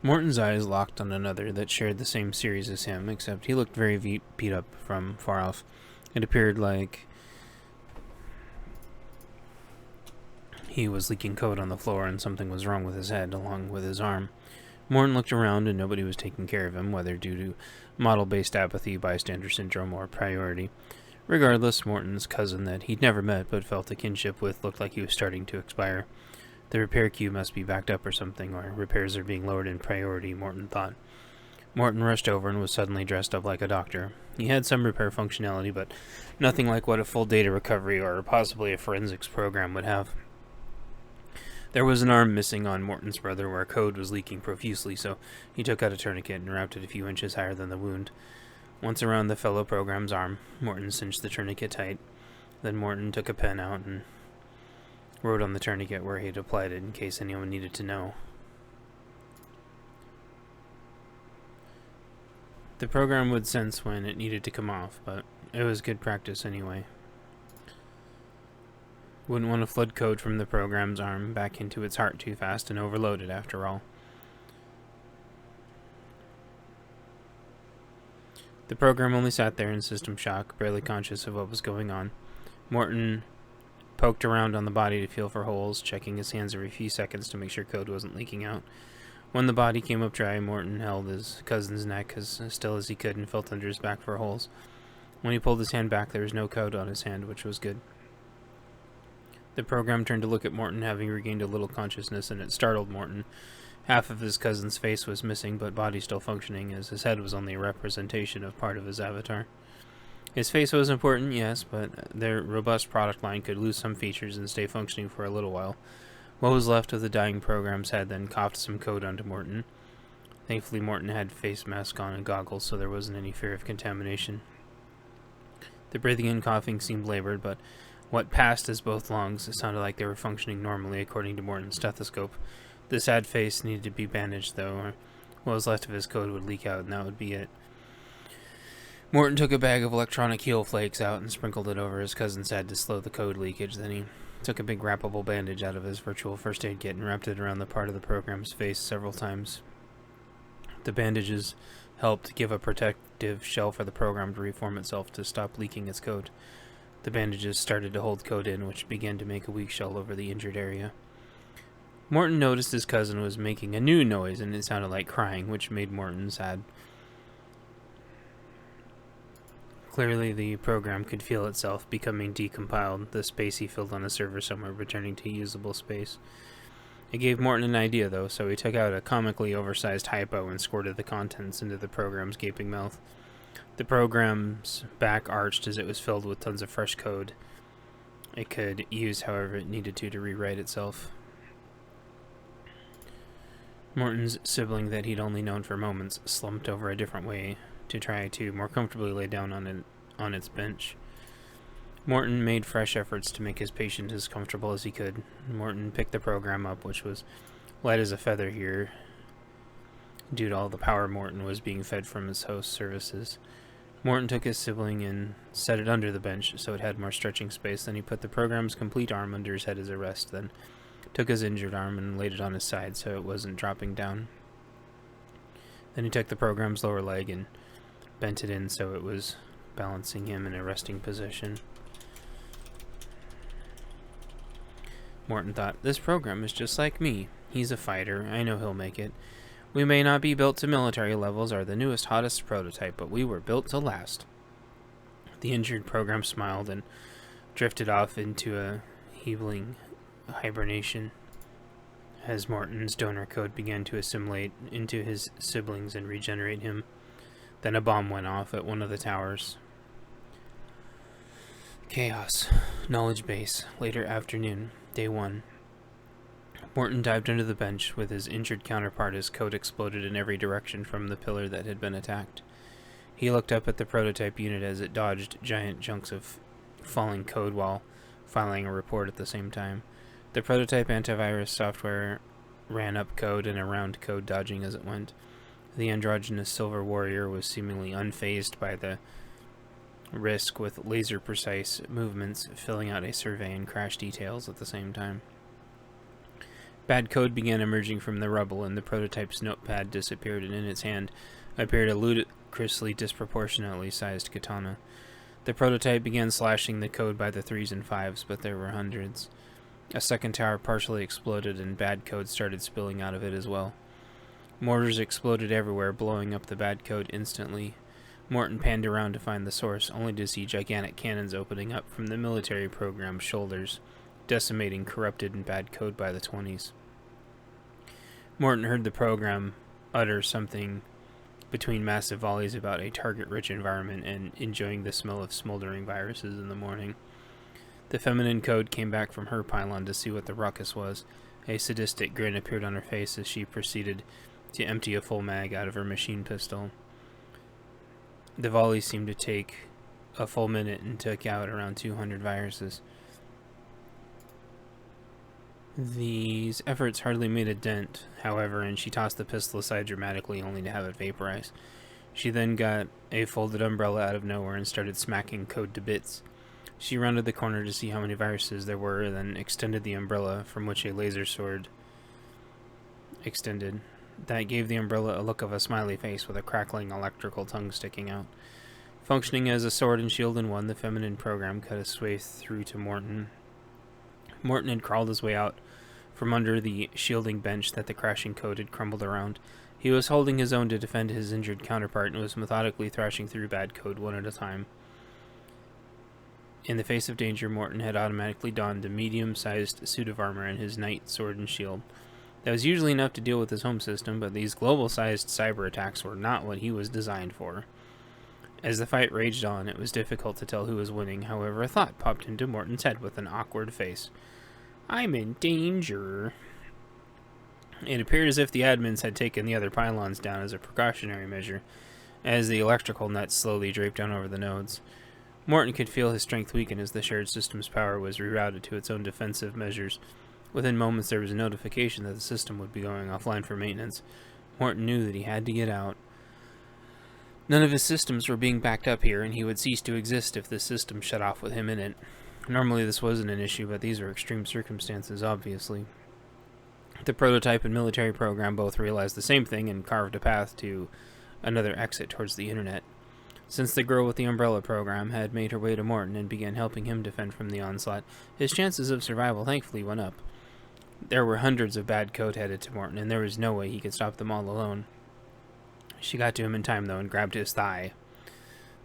Morton's eyes locked on another that shared the same series as him, except he looked very beat up from far off. It appeared like he was leaking code on the floor and something was wrong with his head, along with his arm. Morton looked around and nobody was taking care of him, whether due to model-based apathy, bystander syndrome, or priority. Regardless, Morton's cousin that he'd never met but felt a kinship with looked like he was starting to expire. The repair queue must be backed up or something, or repairs are being lowered in priority, Morton thought. Morton rushed over and was suddenly dressed up like a doctor. He had some repair functionality, but nothing like what a full data recovery or possibly a forensics program would have. There was an arm missing on Morton's brother where code was leaking profusely, so he took out a tourniquet and wrapped it a few inches higher than the wound. Once around the fellow program's arm, Morton cinched the tourniquet tight. Then Morton took a pen out and wrote on the tourniquet where he had applied it in case anyone needed to know. The program would sense when it needed to come off, but it was good practice anyway. Wouldn't want to flood code from the program's arm back into its heart too fast and overload it after all. The program only sat there in system shock, barely conscious of what was going on. Morton poked around on the body to feel for holes, checking his hands every few seconds to make sure code wasn't leaking out. When the body came up dry, Morton held his cousin's neck as still as he could and felt under his back for holes. When he pulled his hand back, there was no code on his hand, which was good. The program turned to look at Morton, having regained a little consciousness, and it startled Morton. Half of his cousin's face was missing, but body still functioning, as his head was only a representation of part of his avatar. His face was important, yes, but their robust product line could lose some features and stay functioning for a little while. What was left of the dying program's head then coughed some code onto Morton. Thankfully, Morton had face mask on and goggles, so there wasn't any fear of contamination. The breathing and coughing seemed labored, but what passed as both lungs sounded like they were functioning normally according to Morton's stethoscope. The sad face needed to be bandaged, though, or what was left of his code would leak out, and that would be it. Morton took a bag of electronic heel flakes out and sprinkled it over his cousin's head to slow the code leakage. Then he took a big wrappable bandage out of his virtual first aid kit and wrapped it around the part of the program's face several times. The bandages helped give a protective shell for the program to reform itself to stop leaking its code. The bandages started to hold code in, which began to make a weak shell over the injured area. Morton noticed his cousin was making a new noise, and it sounded like crying, which made Morton sad. Clearly, the program could feel itself becoming decompiled, the space he filled on a server somewhere returning to usable space. It gave Morton an idea, though, so he took out a comically oversized hypo and squirted the contents into the program's gaping mouth. The program's back arched as it was filled with tons of fresh code it could use however it needed to rewrite itself. Morton's sibling that he'd only known for moments slumped over a different way to try to more comfortably lay down on its bench. Morton made fresh efforts to make his patient as comfortable as he could. Morton picked the program up, which was light as a feather here, due to all the power Morton was being fed from his host services. Morton took his sibling and set it under the bench so it had more stretching space. Then he put the program's complete arm under his head as a rest, then took his injured arm and laid it on his side so it wasn't dropping down. Then he took the program's lower leg and bent it in so it was balancing him in a resting position. Morton thought, this program is just like me. He's a fighter. I know he'll make it. We may not be built to military levels or the newest, hottest prototype, but we were built to last. The injured program smiled and drifted off into a heaving hibernation as Morton's donor code began to assimilate into his siblings and regenerate him. Then a bomb went off at one of the towers. Chaos. Knowledge base. Later afternoon. Day 1. Morton dived under the bench with his injured counterpart as code exploded in every direction from the pillar that had been attacked. He looked up at the prototype unit as it dodged giant chunks of falling code while filing a report at the same time. The prototype antivirus software ran up code and around code, dodging as it went. The androgynous silver warrior was seemingly unfazed by the risk, with laser-precise movements filling out a survey and crash details at the same time. Bad code began emerging from the rubble, and the prototype's notepad disappeared, and in its hand appeared a ludicrously disproportionately sized katana. The prototype began slashing the code by the 3s and 5s, but there were hundreds. A second tower partially exploded, and bad code started spilling out of it as well. Mortars exploded everywhere, blowing up the bad code instantly. Morton panned around to find the source, only to see gigantic cannons opening up from the military program's shoulders, decimating corrupted and bad code by the 20s. Morton heard the program utter something between massive volleys about a target-rich environment and enjoying the smell of smoldering viruses in the morning. The feminine code came back from her pylon to see what the ruckus was. A sadistic grin appeared on her face as she proceeded to empty a full mag out of her machine pistol. The volley seemed to take a full minute and took out around 200 viruses. These efforts hardly made a dent, however, and she tossed the pistol aside dramatically, only to have it vaporize. She then got a folded umbrella out of nowhere and started smacking code to bits. She rounded the corner to see how many viruses there were, then extended the umbrella, from which a laser sword extended. That gave the umbrella a look of a smiley face with a crackling electrical tongue sticking out. Functioning as a sword and shield in one, the feminine program cut its way through to Morton. Morton had crawled his way out from under the shielding bench that the crashing code had crumbled around. He was holding his own to defend his injured counterpart and was methodically thrashing through bad code one at a time. In the face of danger, Morton had automatically donned a medium-sized suit of armor and his knight sword and shield. That was usually enough to deal with his home system, but these global-sized cyber attacks were not what he was designed for. As the fight raged on, it was difficult to tell who was winning. However, a thought popped into Morton's head with an awkward face. "I'm in danger." It appeared as if the admins had taken the other pylons down as a precautionary measure, as the electrical nuts slowly draped down over the nodes. Morton could feel his strength weaken as the shared system's power was rerouted to its own defensive measures. Within moments there was a notification that the system would be going offline for maintenance. Morton knew that he had to get out. None of his systems were being backed up here, and he would cease to exist if the system shut off with him in it. Normally this wasn't an issue, but these were extreme circumstances, obviously. The prototype and military program both realized the same thing and carved a path to another exit towards the internet. Since the girl with the umbrella program had made her way to Morton and began helping him defend from the onslaught, his chances of survival thankfully went up. There were hundreds of bad code headed to Morton, and there was no way he could stop them all alone. She got to him in time, though, and grabbed his thigh.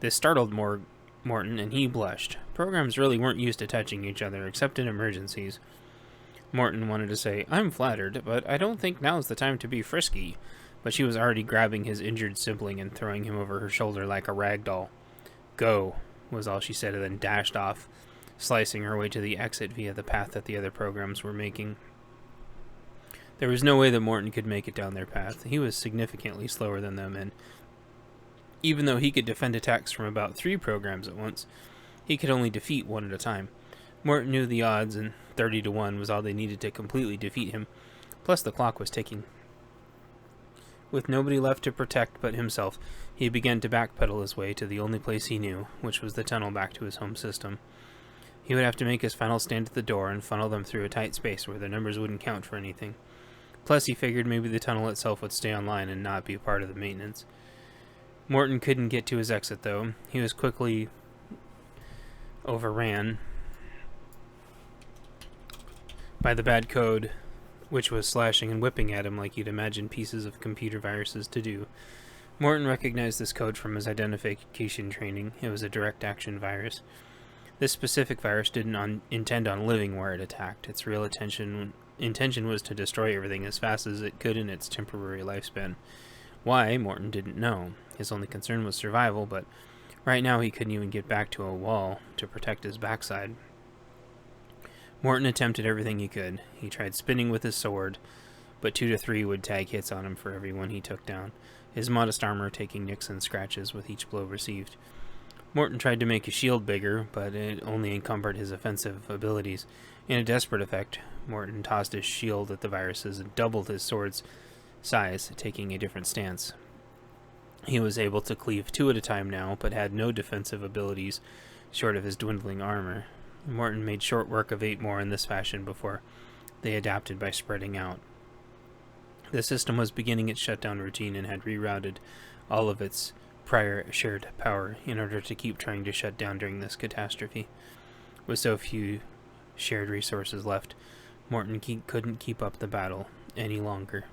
This startled Morton, and he blushed. Programs really weren't used to touching each other, except in emergencies. Morton wanted to say, "I'm flattered, but I don't think now's the time to be frisky," but she was already grabbing his injured sibling and throwing him over her shoulder like a rag doll. "Go," was all she said, and then dashed off, slicing her way to the exit via the path that the other programs were making. There was no way that Morton could make it down their path. He was significantly slower than them, and even though he could defend attacks from about 3 programs at once, he could only defeat one at a time. Morton knew the odds, and 30 to 1 was all they needed to completely defeat him, plus the clock was ticking. With nobody left to protect but himself, he began to backpedal his way to the only place he knew, which was the tunnel back to his home system. He would have to make his final stand at the door and funnel them through a tight space where the numbers wouldn't count for anything. Plus, he figured maybe the tunnel itself would stay online and not be part of the maintenance. Morton couldn't get to his exit, though. He was quickly overran by the bad code, which was slashing and whipping at him like you'd imagine pieces of computer viruses to do. Morton recognized this code from his identification training. It was a direct action virus. This specific virus didn't intend on living where it attacked. Its real intention was to destroy everything as fast as it could in its temporary lifespan. Why, Morton didn't know. His only concern was survival, but right now he couldn't even get back to a wall to protect his backside. Morton attempted everything he could. He tried spinning with his sword, but 2 to 3 would tag hits on him for every one he took down, his modest armor taking nicks and scratches with each blow received. Morton tried to make his shield bigger, but it only encumbered his offensive abilities. In a desperate effect, Morton tossed his shield at the viruses and doubled his sword's size, taking a different stance. He was able to cleave 2 at a time now, but had no defensive abilities short of his dwindling armor. Morton made short work of 8 more in this fashion before they adapted by spreading out. The system was beginning its shutdown routine and had rerouted all of its prior shared power in order to keep trying to shut down during this catastrophe. With so few shared resources left, Morton couldn't keep up the battle any longer.